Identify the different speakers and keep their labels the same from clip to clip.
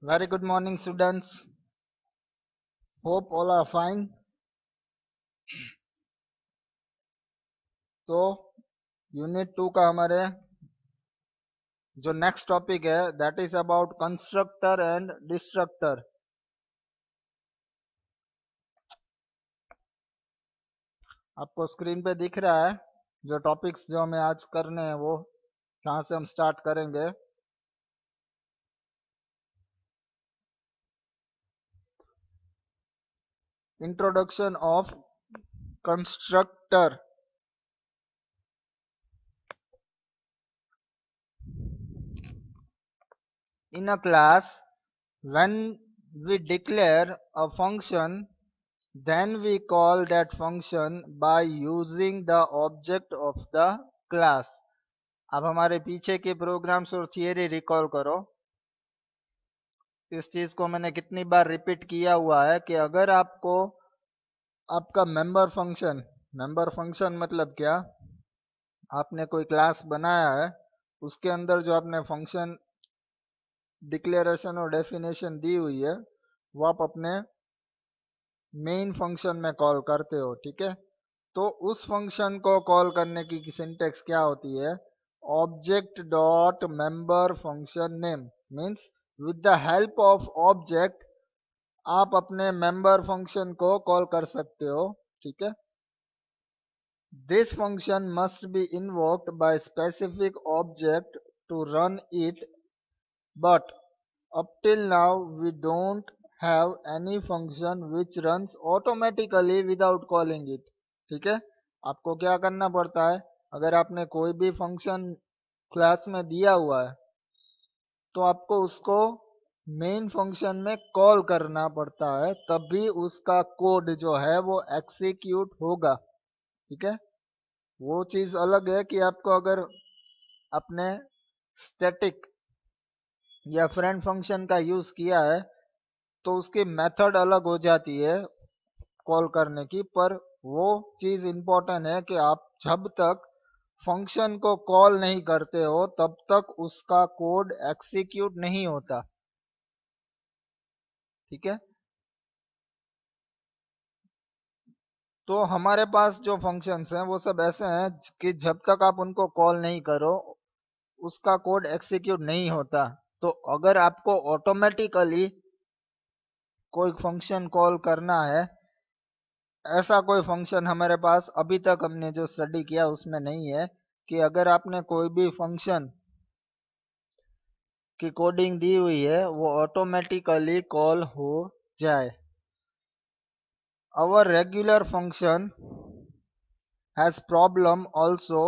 Speaker 1: Very good morning, students. Hope all are fine. तो unit 2 का हमारे जो नेक्स्ट टॉपिक है that is about constructor and destructor. आपको स्क्रीन पे दिख रहा है जो टॉपिक्स जो हमें आज करने हैं वो जहां से हम स्टार्ट करेंगे। Introduction of constructor. In a class, when we declare a function, then we call that function by using the object of the class. अब हमारे पीछे के प्रोग्राम्स और थियरी रिकॉल करो। इस चीज को मैंने कितनी बार रिपीट किया हुआ है कि अगर आपको आपका मेंबर फंक्शन मतलब क्या, आपने कोई क्लास बनाया है उसके अंदर जो आपने फंक्शन डिक्लेरेशन और डेफिनेशन दी हुई है वो आप अपने मेन फंक्शन में कॉल करते हो। ठीक है, तो उस फंक्शन को कॉल करने की सिंटेक्स क्या होती है? Object dot member function name means with the help of object आप अपने मेंबर फंक्शन को कॉल कर सकते हो। ठीक है, this function must be invoked by specific object to run it, but up till now we don't have any function which runs automatically without calling it। ठीक है, आपको क्या करना पड़ता है? अगर आपने कोई भी फंक्शन क्लास में दिया हुआ है तो आपको उसको मेन फंक्शन में कॉल करना पड़ता है, तभी उसका कोड जो है वो एक्सिक्यूट होगा। ठीक है, वो चीज अलग है कि आपको अगर अपने स्टैटिक या फ्रेंड फंक्शन का यूज किया है तो उसकी मेथड अलग हो जाती है कॉल करने की, पर वो चीज इंपॉर्टेंट है कि आप जब तक फंक्शन को कॉल नहीं करते हो तब तक उसका कोड एक्सिक्यूट नहीं होता। ठीक है, तो हमारे पास जो फंक्शंस हैं वो सब ऐसे हैं कि जब तक आप उनको कॉल नहीं करो उसका कोड एक्सिक्यूट नहीं होता। तो अगर आपको ऑटोमेटिकली कोई फंक्शन कॉल करना है, ऐसा कोई फंक्शन हमारे पास अभी तक हमने जो स्टडी किया उसमें नहीं है कि अगर आपने कोई भी फंक्शन की कोडिंग दी हुई है वो ऑटोमेटिकली कॉल हो जाए। Our regular function has problem also,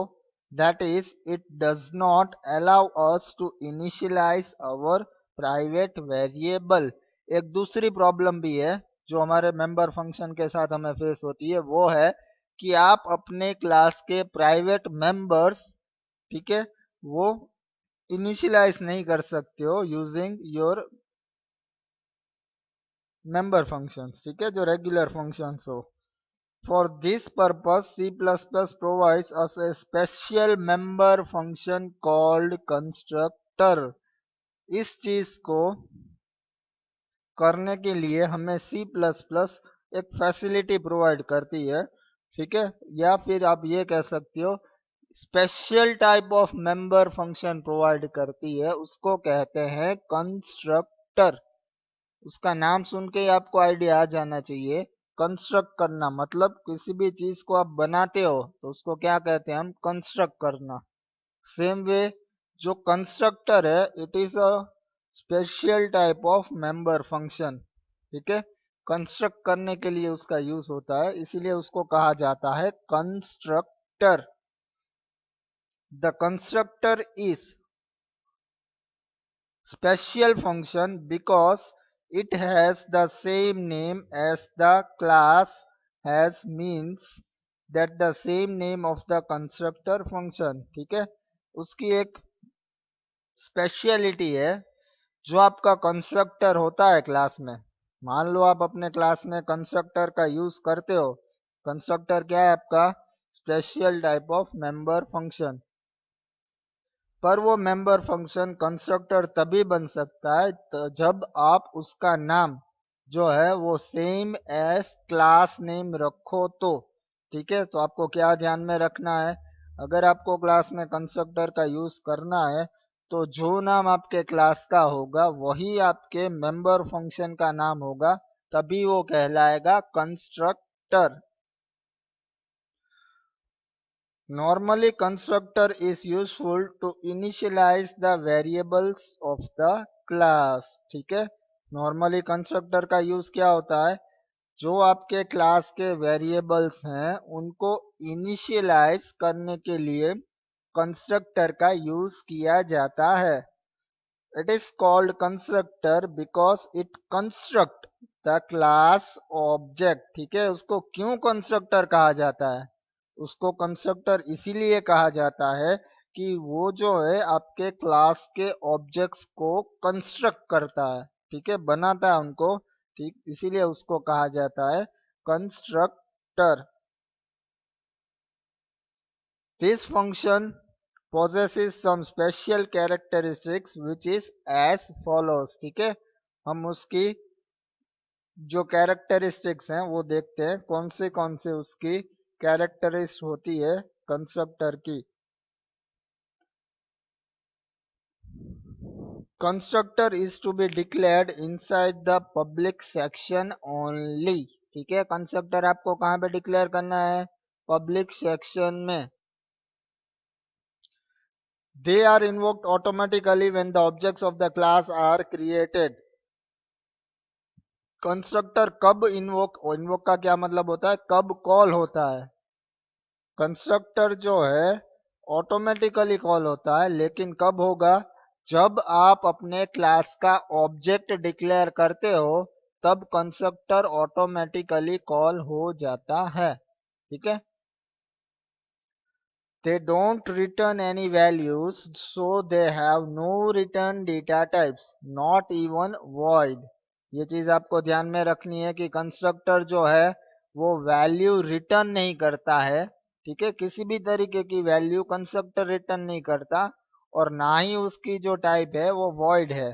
Speaker 1: that is it does not allow us to initialize our private variable। एक दूसरी प्रॉब्लम भी है जो हमारे मेंबर फंक्शन के साथ हमें फेस होती है, वो है कि आप अपने क्लास के प्राइवेट मेंबर्स, ठीक है, वो इनिशियलाइज नहीं कर सकते हो यूजिंग योर मेंबर फंक्शंस। ठीक है, जो रेगुलर फंक्शंस हो। For this purpose, C++ provides us a special member function called constructor। इस चीज को करने के लिए हमें C++ एक फैसिलिटी प्रोवाइड करती है। ठीक है, या फिर आप ये कह सकते हो special type of member function provide करती है, उसको कहते हैं कंस्ट्रक्टर। उसका नाम सुन के ही आपको आइडिया आ जाना चाहिए। कंस्ट्रक्ट करना मतलब किसी भी चीज को आप बनाते हो तो उसको क्या कहते हैं हम? कंस्ट्रक्ट करना। सेम वे जो कंस्ट्रक्टर है it is a special type of member function. ठीक है, कंस्ट्रक्ट करने के लिए उसका यूज होता है, इसीलिए उसको कहा जाता है constructor. The constructor is special function because it has the same name as the class has, means that the same name of the constructor function। ठीक है, उसकी एक स्पेशलिटी है जो आपका कंस्ट्रक्टर होता है क्लास में। मान लो आप अपने क्लास में कंस्ट्रक्टर का यूज करते हो। कंस्ट्रक्टर क्या है आपका? Special type of member function. पर वो मेंबर फंक्शन कंस्ट्रक्टर तभी बन सकता है जब आप उसका नाम जो है वो सेम एज क्लास नेम रखो तो। ठीक है, तो आपको क्या ध्यान में रखना है, अगर आपको क्लास में कंस्ट्रक्टर का यूज करना है तो जो नाम आपके क्लास का होगा वही आपके मेंबर फंक्शन का नाम होगा, तभी वो कहलाएगा constructor. Normally, constructor is useful to initialize the variables of the class। ठीक है, नॉर्मली कंस्ट्रक्टर का यूज क्या होता है, जो आपके क्लास के वेरिएबल्स हैं उनको इनिशियलाइज करने के लिए कंस्ट्रक्टर का यूज किया जाता है। It is called constructor because it construct the class object. ठीक है, उसको क्यों कंस्ट्रक्टर कहा जाता है, उसको कंस्ट्रक्टर इसीलिए कहा जाता है कि वो जो है आपके क्लास के ऑब्जेक्ट्स को कंस्ट्रक्ट करता है। ठीक है, बनाता है उनको। ठीक, इसीलिए उसको कहा जाता है constructor. This function possesses some special characteristics which is as follows। ठीक है, हम उसकी जो कैरेक्टरिस्टिक्स हैं वो देखते हैं, कौन से उसकी कैरेक्टरिस्टिक्स होती है कंस्ट्रक्टर की। Constructor is to be declared inside the public section only. ठीक है, कंस्ट्रक्टर आपको कहाँ पे डिक्लेयर करना है, पब्लिक सेक्शन में। They are invoked automatically when the objects of the class are created। Constructor कब इन्वोक का क्या मतलब होता है, कब कॉल होता है। कंस्ट्रक्टर जो है ऑटोमेटिकली कॉल होता है, लेकिन कब होगा, जब आप अपने क्लास का ऑब्जेक्ट डिक्लेयर करते हो तब कंस्ट्रक्टर ऑटोमेटिकली कॉल हो जाता है। ठीक है, they don't return any values, so they have no return data types, not even void। ये चीज आपको ध्यान में रखनी है कि कंस्ट्रक्टर जो है वो वैल्यू रिटर्न नहीं करता है। ठीक है, किसी भी तरीके की वैल्यू कंस्ट्रक्टर रिटर्न नहीं करता, और ना ही उसकी जो टाइप है वो वॉइड है।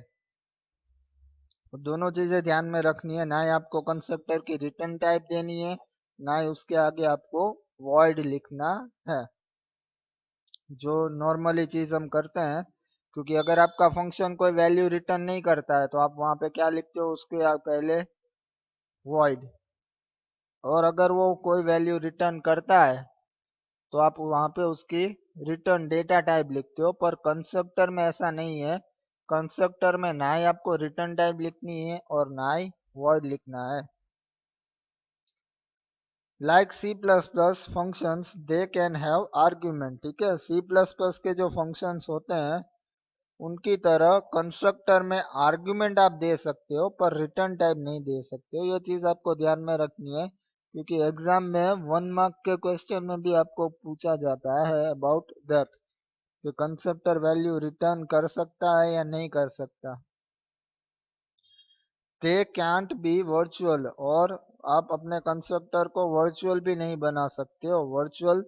Speaker 1: तो दोनों चीजें ध्यान में रखनी है, ना ही आपको कंस्ट्रक्टर की रिटर्न टाइप देनी है, ना ही उसके आगे आपको वॉइड लिखना है, जो नॉर्मली चीज हम करते हैं। क्योंकि अगर आपका फंक्शन कोई वैल्यू रिटर्न नहीं करता है तो आप वहां पे क्या लिखते हो, उसके पहले वॉइड। और अगर वो कोई वैल्यू रिटर्न करता है तो आप वहां पे उसकी रिटर्न डेटा टाइप लिखते हो। पर कंस्ट्रक्टर में ऐसा नहीं है, कंस्ट्रक्टर में ना ही आपको रिटर्न टाइप लिखनी है और ना ही वॉइड लिखना है। Like C plus plus functions they can have argument. ठीक है, सी प्लस प्लस के जो फंक्शंस होते हैं उनकी तरह कंस्ट्रक्टर में आर्ग्यूमेंट आप दे सकते हो पर रिटर्न टाइप नहीं दे सकते हो। ये चीज आपको ध्यान में रखनी है, क्योंकि एग्जाम में 1 मार्क के क्वेश्चन में भी आपको पूछा जाता है अबाउट दैट कि कंस्ट्रक्टर वैल्यू रिटर्न कर सकता है या नहीं कर सकता। दे कैंट बी वर्चुअल, और आप अपने कंस्ट्रक्टर को वर्चुअल भी नहीं बना सकते हो। वर्चुअल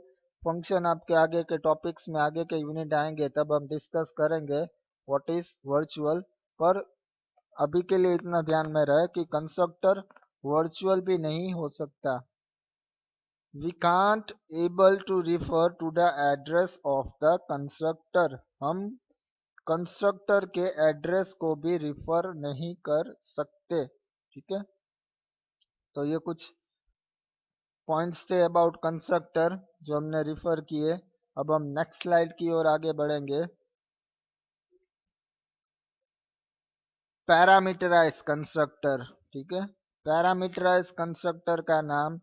Speaker 1: फंक्शन आपके आगे के टॉपिक्स में, आगे के यूनिट आएंगे तब हम डिस्कस करेंगे व्हाट इज वर्चुअल। पर अभी के लिए इतना ध्यान में रहे कि कंस्ट्रक्टर वर्चुअल भी नहीं हो सकता। We can't able to refer to the address of the constructor, हम कंस्ट्रक्टर के एड्रेस को भी रिफर नहीं कर सकते। ठीक है, तो ये कुछ पॉइंट्स थे अबाउट कंस्ट्रक्टर जो हमने रिफर किए। अब हम नेक्स्ट स्लाइड की ओर आगे बढ़ेंगे। Parameterise constructor. ठीक है, पैरामीटराइज कंस्ट्रक्टर का नाम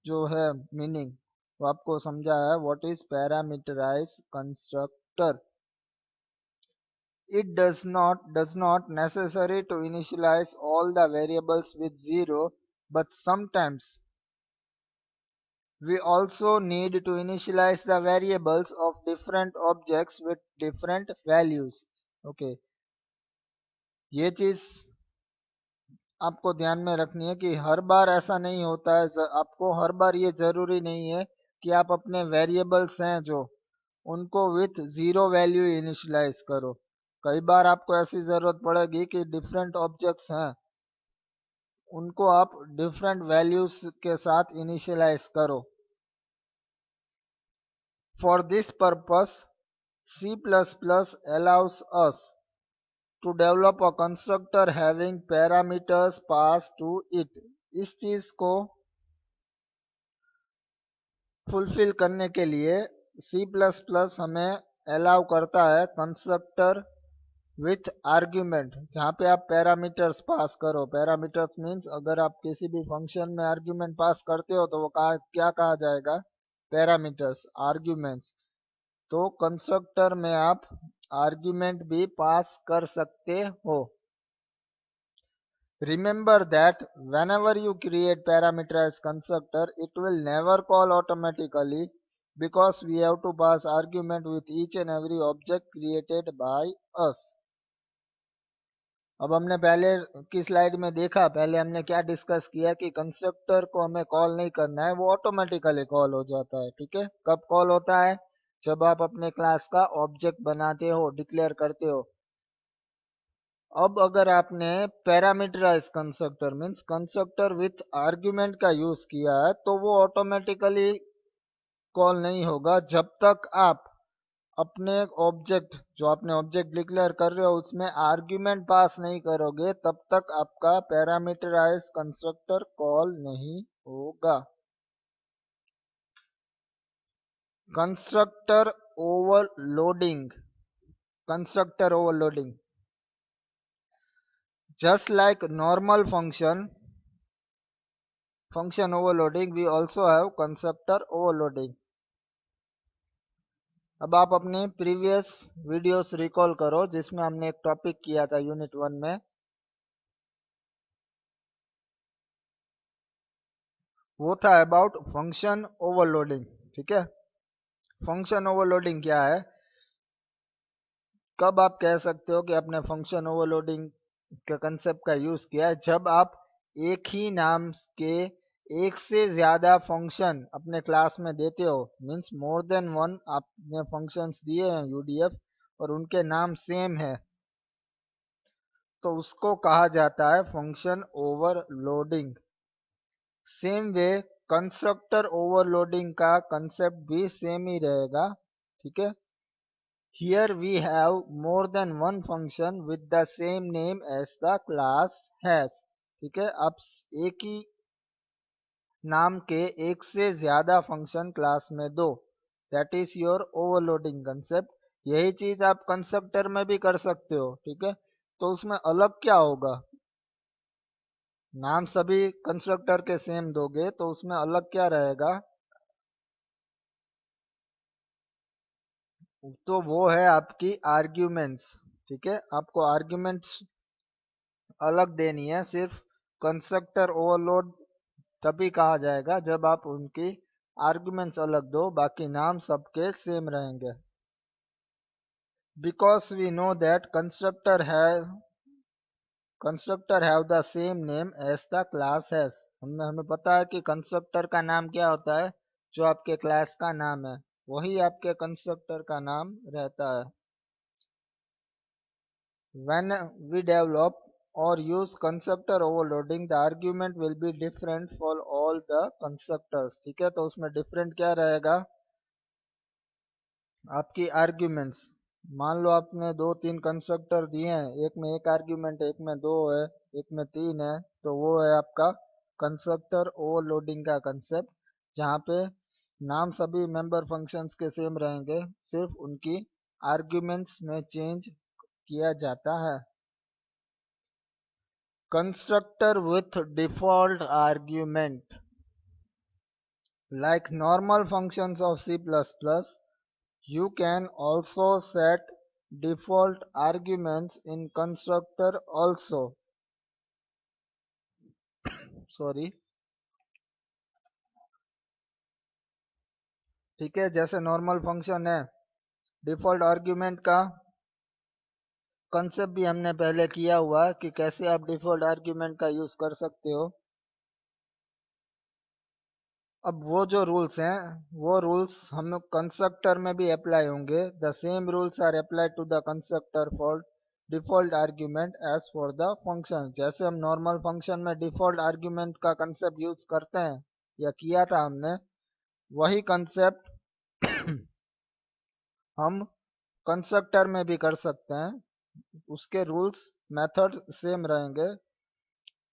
Speaker 1: जो है मीनिंग वो आपको समझा है, what is parameterise constructor. It does not necessary to initialize all the variables with 0, but sometimes we also need to initialize the variables of different objects with different values। Okay, ये चीज आपको ध्यान में रखनी है कि हर बार ऐसा नहीं होता है, आपको हर बार ये जरूरी नहीं है कि आप अपने वेरिएबल्स हैं जो उनको विथ जीरो वैल्यू इनिशियलाइज करो। कई बार आपको ऐसी जरूरत पड़ेगी कि डिफरेंट ऑब्जेक्ट्स हैं, उनको आप डिफरेंट वैल्यूज के साथ इनिशियलाइज करो। For this purpose C++ allows us to develop a constructor having parameters passed to it। इस चीज को फुलफिल करने के लिए C++ हमें अलाउ करता है कंस्ट्रक्टर विथ आर्ग्यूमेंट, जहाँ पे आप पैरामीटर्स पास करो। पैरामीटर्स मीन्स अगर आप किसी भी फंक्शन में आर्ग्यूमेंट पास करते हो तो वो क्या कहा जाएगा? Parameters, arguments. तो कंस्ट्रक्टर में आप आर्ग्यूमेंट भी पास कर सकते हो। Remember that whenever you create parameterized constructor, it will never call automatically because we have to pass argument with each and every object created by us। अब हमने पहले की स्लाइड में देखा, पहले हमने क्या डिस्कस किया कि कंस्ट्रक्टर को हमें कॉल नहीं करना है, वो ऑटोमेटिकली कॉल हो जाता है। ठीक है, कब कॉल होता है? जब आप अपने क्लास का ऑब्जेक्ट बनाते हो, डिक्लेयर करते हो। अब अगर आपने parameterize constructor means constructor with argument का यूज किया है तो वो ऑटोमेटिकली कॉल नहीं होगा जब तक आप अपने ऑब्जेक्ट, जो आपने ऑब्जेक्ट डिक्लेयर कर रहे हो, उसमें आर्ग्यूमेंट पास नहीं करोगे, तब तक आपका पैरामीटराइज कंस्ट्रक्टर कॉल नहीं होगा। Constructor overloading. Constructor overloading, just like normal function overloading, we also have constructor overloading। अब आप अपने प्रीवियस वीडियोस रिकॉल करो जिसमें हमने एक टॉपिक किया था यूनिट 1 में, वो था अबाउट फंक्शन ओवरलोडिंग। ठीक है, फंक्शन ओवरलोडिंग क्या है? कब आप कह सकते हो कि आपने फंक्शन ओवरलोडिंग के कंसेप्ट का यूज किया है? जब आप एक ही नाम के एक से ज्यादा फंक्शन अपने क्लास में देते हो, मीन्स मोर देन वन आपने फंक्शंस दिए हैं यूडीएफ और उनके नाम सेम है, तो उसको कहा जाता है function overloading. Same way constructor overloading का कंसेप्ट भी सेम ही रहेगा। ठीक है, here we have more than one function with the same name as the class has। ठीक है, आप एक ही नाम के एक से ज्यादा फंक्शन क्लास में दो, that is your overloading concept. यही चीज आप कंस्ट्रक्टर में भी कर सकते हो। ठीक है, तो उसमें अलग क्या होगा? नाम सभी कंस्ट्रक्टर के सेम दोगे तो उसमें अलग क्या रहेगा? तो वो है आपकी आर्ग्यूमेंट्स। ठीक है, आपको आर्ग्यूमेंट्स अलग देनी है। सिर्फ कंस्ट्रक्टर ओवरलोड तभी कहा जाएगा जब आप उनकी आर्ग्यूमेंट्स अलग दो, बाकी नाम सबके सेम रहेंगे। Because we know that constructor have the same name as the class has. हमें पता है कि कंस्ट्रक्टर का नाम क्या होता है? जो आपके क्लास का नाम है वही आपके कंस्ट्रक्टर का नाम रहता है। When we develop or use constructor overloading, the argument will be different for all the constructors। ठीक है, तो उसमें डिफरेंट क्या रहेगा? आपकी आर्ग्यूमेंट्स। मान लो आपने 2-3 कंस्ट्रक्टर दिए हैं, एक में एक आर्ग्यूमेंट, एक में 2 है, एक में 3 है, तो वो है आपका कंस्ट्रक्टर ओवरलोडिंग का कंसेप्ट, जहाँ पे नाम सभी मेंबर फंक्शंस के सेम रहेंगे, सिर्फ उनकी आर्ग्यूमेंट्स में चेंज किया जाता है। Constructor with default argument, like normal functions of C++, you can also set default arguments in constructor also। Sorry। ठीक है, जैसे नॉर्मल फंक्शन है, डिफॉल्ट आर्ग्यूमेंट का कंसेप्ट भी हमने पहले किया हुआ है कि कैसे आप डिफॉल्ट आर्ग्यूमेंट का यूज कर सकते हो। अब वो जो रूल्स हैं वो रूल्स हम कंस्ट्रक्टर में भी अप्लाई होंगे. The same rules are applied to the constructor for default argument as for the function. जैसे हम नॉर्मल फंक्शन में डिफॉल्ट आर्ग्यूमेंट का कंसेप्ट यूज करते हैं या किया था हमने, वही कंसेप्ट हम कंस्ट्रक्टर में भी कर सकते हैं. उसके रूल्स मेथड सेम रहेंगे.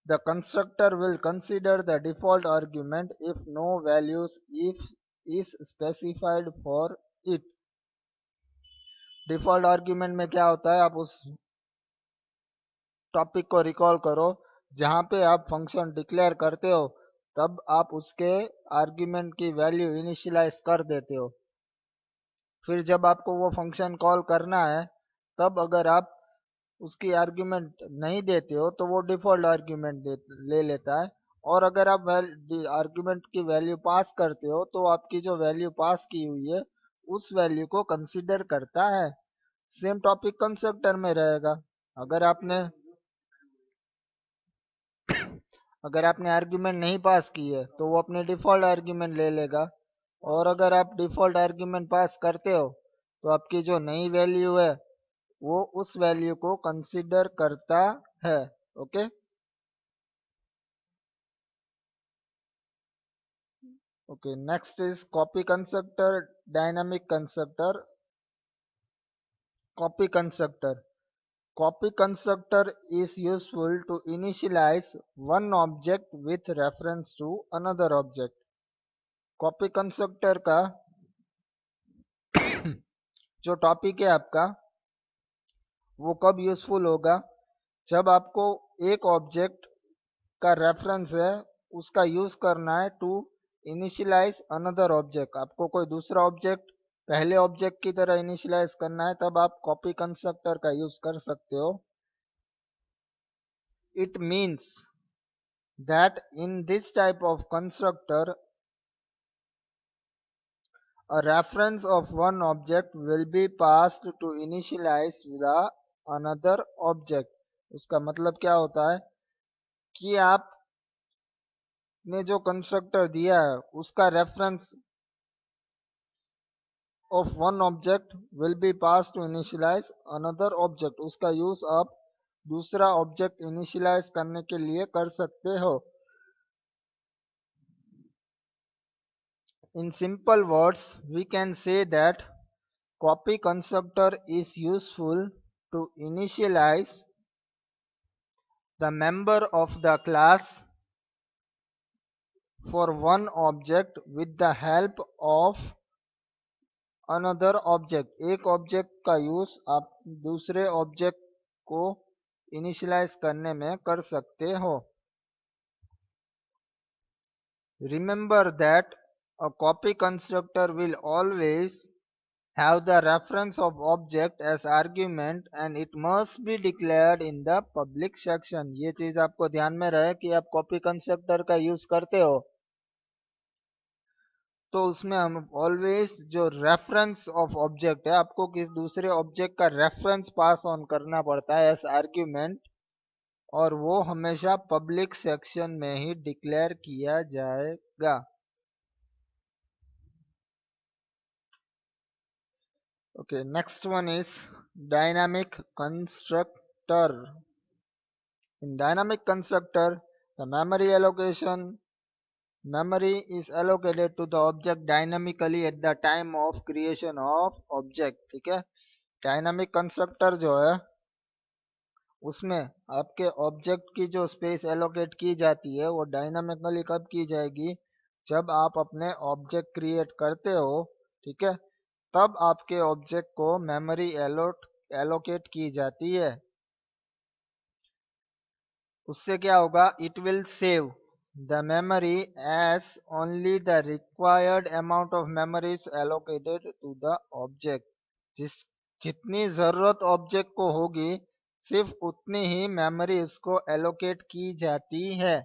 Speaker 1: The constructor will consider the default argument if no values if is specified for it. Default argument में क्या होता है, आप उस टॉपिक को रिकॉल करो जहां पे आप फंक्शन डिक्लेयर करते हो, तब आप उसके आर्ग्यूमेंट की वैल्यू इनिशियलाइज कर देते हो. फिर जब आपको वो फंक्शन कॉल करना है, तब अगर आप उसकी आर्ग्यूमेंट नहीं देते हो तो वो डिफॉल्ट आर्ग्यूमेंट ले लेता है. और अगर आप आर्ग्यूमेंट की वैल्यू पास करते हो तो आपकी जो वैल्यू पास की हुई है उस वैल्यू को कंसीडर करता है. सेम टॉपिक कंस्ट्रक्टर में रहेगा. अगर आपने अगर आपने आर्ग्यूमेंट नहीं पास की है तो वो अपने डिफॉल्ट आर्ग्यूमेंट ले लेगा. और अगर आप डिफॉल्ट आर्ग्यूमेंट पास करते हो तो आपकी जो नई वैल्यू है वो उस वैल्यू को कंसीडर करता है. Okay. Okay, next is copy constructor, dynamic constructor, copy constructor. Copy constructor is useful to initialize one object with reference to another object. Copy constructor का जो टॉपिक है आपका वो कब यूजफुल होगा, जब आपको एक ऑब्जेक्ट का रेफरेंस है उसका यूज करना है टू इनिशियलाइज अनदर ऑब्जेक्ट. आपको कोई दूसरा ऑब्जेक्ट पहले ऑब्जेक्ट की तरह इनिशियलाइज करना है, तब आप कॉपी कंस्ट्रक्टर का यूज कर सकते हो. It means that in this type of constructor a reference of one object will be passed to initialize the another object. उसका मतलब क्या होता है कि आपने जो कंस्ट्रक्टर दिया है उसका reference of one object will be passed to initialize another object. उसका यूज आप दूसरा ऑब्जेक्ट इनिशियलाइज करने के लिए कर सकते हो. In simple words, we can say that copy constructor is useful to initialize the member of the class for one object with the help of another object. एक ऑब्जेक्ट का यूज आप दूसरे ऑब्जेक्ट को इनिशियलाइज करने में कर सकते हो. Remember that a copy constructor will always have the reference of object as argument and it must be declared in the public section. ये चीज आपको ध्यान में रहे कि आप कॉपी कंस्ट्रक्टर का यूज करते हो तो उसमें हम ऑलवेज जो रेफरेंस ऑफ ऑब्जेक्ट है, आपको किस दूसरे ऑब्जेक्ट का रेफरेंस पास ऑन करना पड़ता है एज आर्ग्यूमेंट, और वो हमेशा पब्लिक सेक्शन में ही डिक्लेयर किया जाएगा. Okay, next one is dynamic constructor. In dynamic constructor, the memory is allocated to the object dynamically at the time of creation of object. ठीक है. डायनामिक कंस्ट्रक्टर जो है उसमें आपके ऑब्जेक्ट की जो स्पेस एलोकेट की जाती है वो डायनामिकली कब की जाएगी, जब आप अपने ऑब्जेक्ट क्रिएट करते हो. ठीक है. तब आपके ऑब्जेक्ट को मेमोरी एलोकेट की जाती है. उससे क्या होगा, it will save the memory as only the required amount of memory is allocated to the object. जितनी जरूरत ऑब्जेक्ट को होगी सिर्फ उतनी ही मेमोरी उसको एलोकेट की जाती है.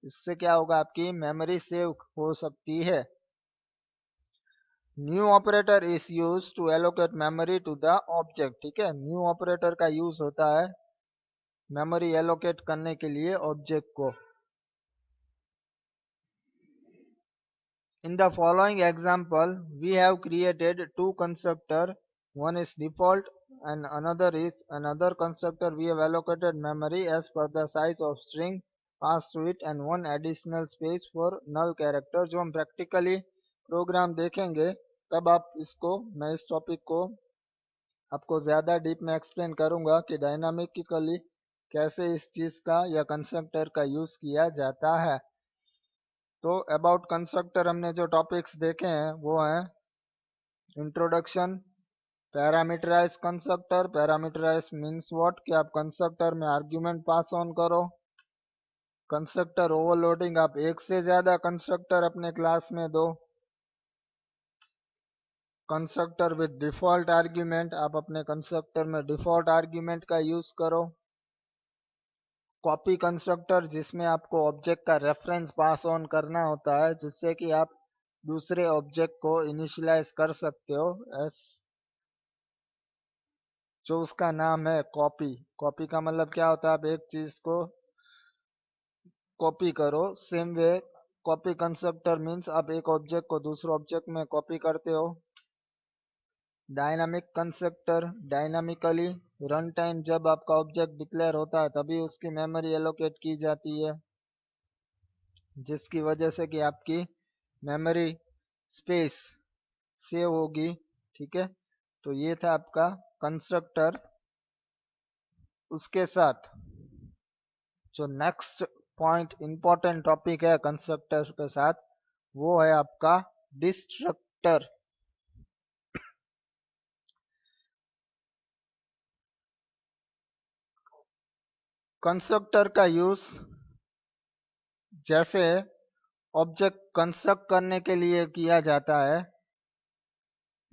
Speaker 1: इससे क्या होगा, आपकी मेमोरी सेव हो सकती है. New operator is use to allocate memory to the object. ठीक है. न्यू ऑपरेटर का यूज होता है मेमोरी एलोकेट करने के लिए ऑब्जेक्ट को. In the following example, we have created two constructor. One is default and another is another constructor. We have allocated memory as per the size of string passed to it and one additional space for null character. जो हम practically program देखेंगे तब आप इसको मैं इस topic को आपको ज़्यादा डीप में एक्सप्लेन करूंगा कि डायनामिकली कैसे इस चीज़ का या कंस्ट्रक्टर का यूज़ किया जाता है। तो अबाउट कंस्ट्रक्टर हमने जो टॉपिक्स देखे हैं वो हैं introduction, parameterize constructor. Parameterize means what कि आप कंस्ट्रक्टर में आर्ग्यूमेंट पास ऑन करो। कंस्ट्रक्टर ओवरलोडिंग, आप एक से ज्यादा कंस्ट्रक्टर अपने क्लास में दो। कंस्ट्रक्टर विद डिफॉल्ट आर्ग्यूमेंट, आप अपने कंस्ट्रक्टर में डिफॉल्ट आर्ग्यूमेंट का यूज करो। कॉपी कंस्ट्रक्टर, जिसमें आपको ऑब्जेक्ट का रेफरेंस पास ऑन करना होता है जिससे कि आप दूसरे ऑब्जेक्ट को इनिशियलाइज कर सकते हो एस जो उसका नाम है कॉपी। कॉपी का मतलब क्या होता है, आप एक चीज को कॉपी करो। Same way copy constructor means आप एक ऑब्जेक्ट को दूसरे ऑब्जेक्ट में कॉपी करते हो। Dynamic constructor, dynamically run time जब आपका ऑब्जेक्ट डिक्लेयर होता है तभी उसकी मेमोरी एलोकेट की जाती है जिसकी वजह से कि आपकी मेमोरी स्पेस सेव होगी। ठीक है, तो ये था आपका कंस्ट्रक्टर। उसके साथ जो नेक्स्ट पॉइंट इंपॉर्टेंट टॉपिक है कंस्ट्रक्टर के साथ वो है आपका डिस्ट्रक्टर। कंस्ट्रक्टर का यूज जैसे ऑब्जेक्ट कंस्ट्रक्ट करने के लिए किया जाता है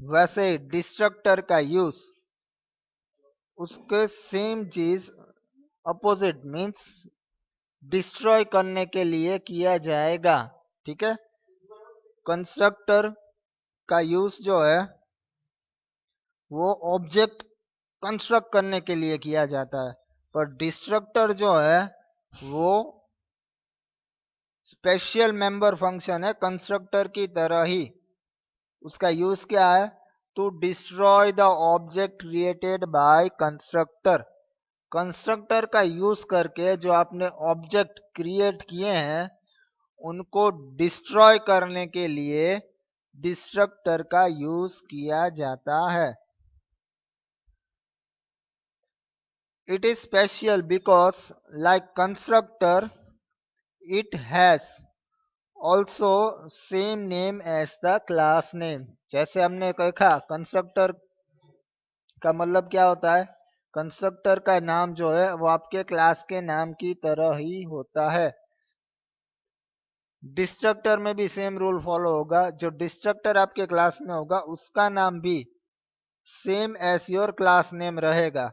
Speaker 1: वैसे डिस्ट्रक्टर का यूज उसके सेम चीज अपोजिट मीन्स डिस्ट्रॉय करने के लिए किया जाएगा। ठीक है, कंस्ट्रक्टर का यूज जो है वो ऑब्जेक्ट कंस्ट्रक्ट करने के लिए किया जाता है, पर डिस्ट्रक्टर जो है वो स्पेशल मेंबर फंक्शन है कंस्ट्रक्टर की तरह ही। उसका यूज क्या है, to destroy the object created by constructor. Constructor का यूज करके जो आपने ऑब्जेक्ट क्रिएट किए हैं उनको डिस्ट्रॉय करने के लिए डिस्ट्रक्टर का यूज किया जाता है। It is special because like constructor it has also same name as the class name। जैसे हमने देखा कंस्ट्रक्टर का मतलब क्या होता है, कंस्ट्रक्टर का नाम जो है वो आपके क्लास के नाम की तरह ही होता है। डिस्ट्रक्टर में भी सेम रूल फॉलो होगा, जो डिस्ट्रक्टर आपके क्लास में होगा उसका नाम भी same as your class name रहेगा।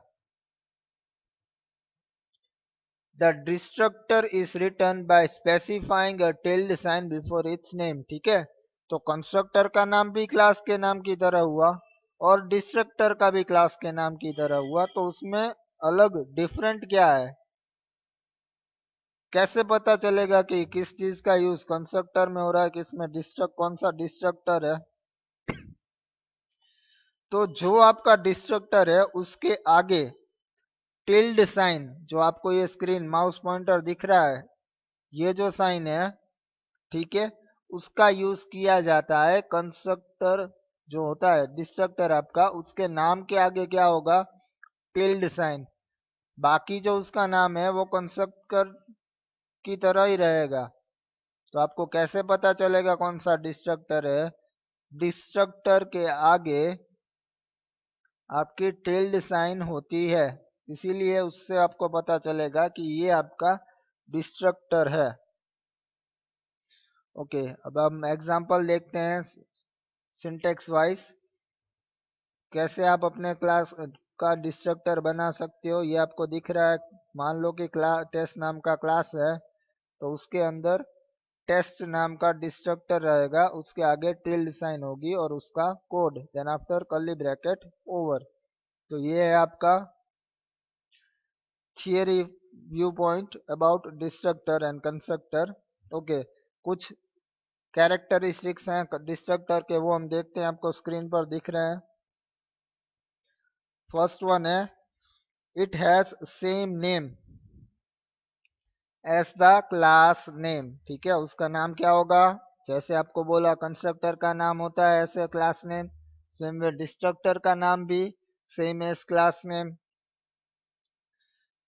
Speaker 1: The destructor is written by specifying a tilde sign before its name। ठीक है, तो कंस्ट्रक्टर का नाम भी क्लास के नाम की तरह हुआ और डिस्ट्रक्टर का भी क्लास के नाम की तरह हुआ, तो उसमें अलग डिफरेंट क्या है, कैसे पता चलेगा कि किस चीज का यूज कंस्ट्रक्टर में हो रहा है, किसमें डिस्ट्रक्ट कौन सा डिस्ट्रक्टर है। तो जो आपका डिस्ट्रक्टर है उसके आगे टिल्ड साइन, जो आपको ये स्क्रीन माउस पॉइंटर दिख रहा है ये जो साइन है, ठीक है, उसका यूज किया जाता है। कंस्ट्रक्टर जो होता है डिस्ट्रक्टर आपका उसके नाम के आगे क्या होगा, टिल्ड साइन। बाकी जो उसका नाम है वो कंस्ट्रक्टर की तरह ही रहेगा। तो आपको कैसे पता चलेगा कौन सा डिस्ट्रक्टर है, डिस्ट्रक्टर के आगे आपकी टिल्ड साइन होती है, इसीलिए उससे आपको पता चलेगा कि ये आपका डिस्ट्रक्टर है। ओके, अब हम एग्जांपल देखते हैं सिंटेक्स वाइज कैसे आप अपने क्लास का डिस्ट्रक्टर बना सकते हो। ये आपको दिख रहा है, मान लो कि क्लास टेस्ट नाम का क्लास है तो उसके अंदर टेस्ट नाम का डिस्ट्रक्टर रहेगा, उसके आगे टिल्ड साइन होगी और उसका code then after curly bracket over. तो ये है आपका theory view point about destructor and constructor. Okay, कुछ कैरेक्टरिस्टिक्स हैं डिस्ट्रक्टर के, वो हम देखते हैं, आपको स्क्रीन पर दिख रहे हैं। फर्स्ट वन है it has same name as the class name. ठीक है, उसका नाम क्या होगा, जैसे आपको बोला कंस्ट्रक्टर का नाम होता है ऐसे class name, same way destructor का नाम भी same as class name.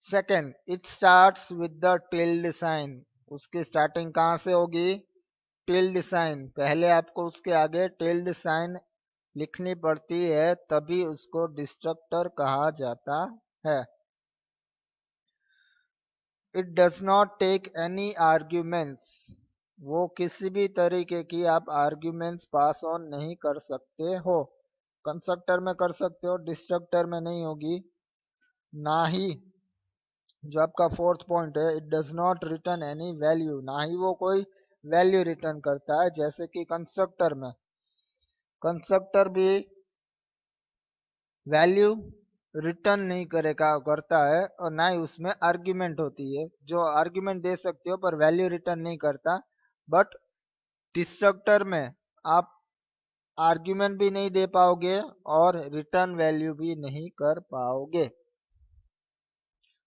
Speaker 1: Second, it starts with the tilde sign. उसकी स्टार्टिंग कहाँ से होगी, टिल्ड साइन। पहले आपको उसके आगे टिल्ड साइन लिखनी पड़ती है, तभी उसको डिस्ट्रक्टर कहा जाता है। It does not take any arguments. वो किसी भी तरीके की आप आर्ग्यूमेंट्स पास ऑन नहीं कर सकते हो। कंस्ट्रक्टर में कर सकते हो, डिस्ट्रक्टर में नहीं होगी। ना ही जो आपका फोर्थ पॉइंट है, it does not return any value, ना ही वो कोई वैल्यू रिटर्न करता है, जैसे कि कंस्ट्रक्टर में। कंस्ट्रक्टर भी वैल्यू रिटर्न नहीं करेगा करता है, और ना ही उसमें आर्ग्यूमेंट होती है, जो आर्ग्यूमेंट दे सकते हो पर वैल्यू रिटर्न नहीं करता। बट डिस्ट्रक्टर में आप आर्ग्यूमेंट भी नहीं दे पाओगे और रिटर्न वैल्यू भी नहीं कर पाओगे।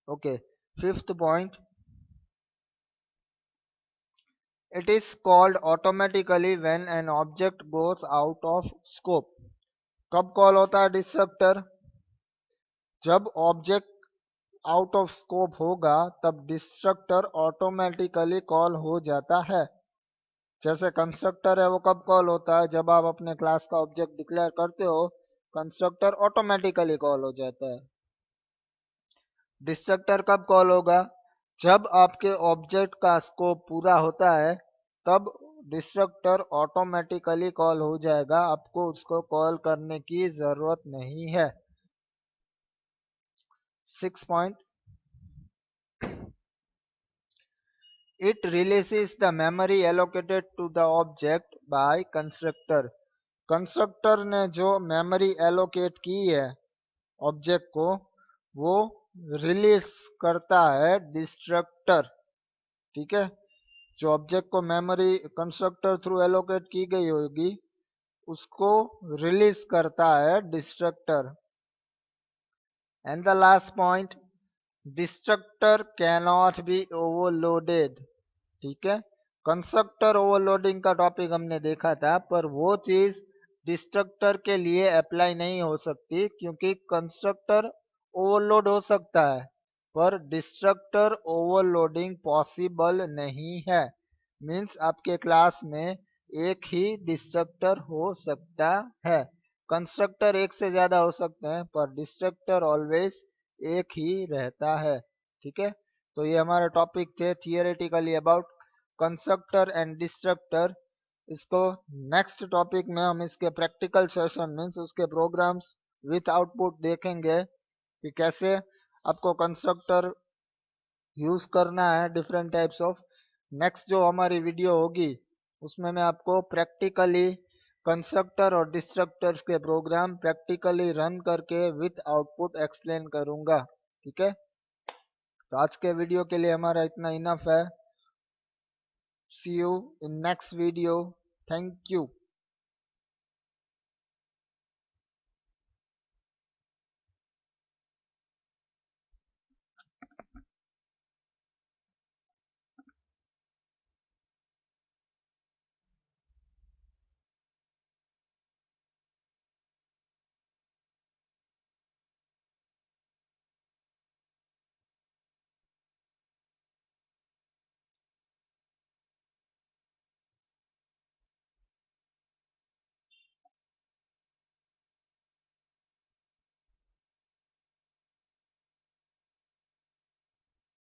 Speaker 1: Okay, fifth point, it is called automatically when an object goes out of scope. कब कॉल होता है डिस्ट्रक्टर, जब ऑब्जेक्ट आउट ऑफ स्कोप होगा तब डिस्ट्रक्टर ऑटोमेटिकली कॉल हो जाता है। जैसे कंस्ट्रक्टर है वो कब कॉल होता है, जब आप अपने क्लास का ऑब्जेक्ट डिक्लेयर करते हो, कंस्ट्रक्टर ऑटोमेटिकली कॉल हो जाता है। डिस्ट्रक्टर कब कॉल होगा, जब आपके ऑब्जेक्ट का स्कोप पूरा होता है, तब डिस्ट्रक्टर ऑटोमेटिकली कॉल हो जाएगा, आपको उसको कॉल करने की जरूरत नहीं है। 6 point, it releases the memory allocated to the object by constructor। Constructor ने जो मेमोरी एलोकेट की है ऑब्जेक्ट को, वो रिलीज करता है डिस्ट्रक्टर। ठीक है, जो ऑब्जेक्ट को मेमोरी कंस्ट्रक्टर थ्रू एलोकेट की गई होगी, उसको रिलीज करता है destructor. And the last point, destructor cannot be overloaded. ठीक है, कंस्ट्रक्टर ओवरलोडिंग का टॉपिक हमने देखा था, पर वो चीज डिस्ट्रक्टर के लिए अप्लाई नहीं हो सकती, क्योंकि कंस्ट्रक्टर ओवरलोड हो सकता है पर डिस्ट्रक्टर ओवरलोडिंग पॉसिबल नहीं है। मींस आपके क्लास में एक ही डिस्ट्रक्टर हो सकता है। कंस्ट्रक्टर एक से ज्यादा हो सकते हैं पर डिस्ट्रक्टर ऑलवेज एक ही रहता है। ठीक है, तो ये हमारे टॉपिक थे theoretically about constructor and destructor. इसको नेक्स्ट टॉपिक में हम इसके प्रैक्टिकल सेशन मीन्स उसके प्रोग्राम्स विथ आउटपुट देखेंगे कि कैसे आपको कंस्ट्रक्टर यूज करना है, डिफरेंट टाइप्स ऑफ। नेक्स्ट जो हमारी वीडियो होगी उसमें मैं आपको प्रैक्टिकली कंस्ट्रक्टर और डिस्ट्रक्टर्स के प्रोग्राम प्रैक्टिकली रन करके विथ आउटपुट एक्सप्लेन करूंगा। ठीक है, तो आज के वीडियो के लिए हमारा इतना इनफ है। See you in next video. Thank you.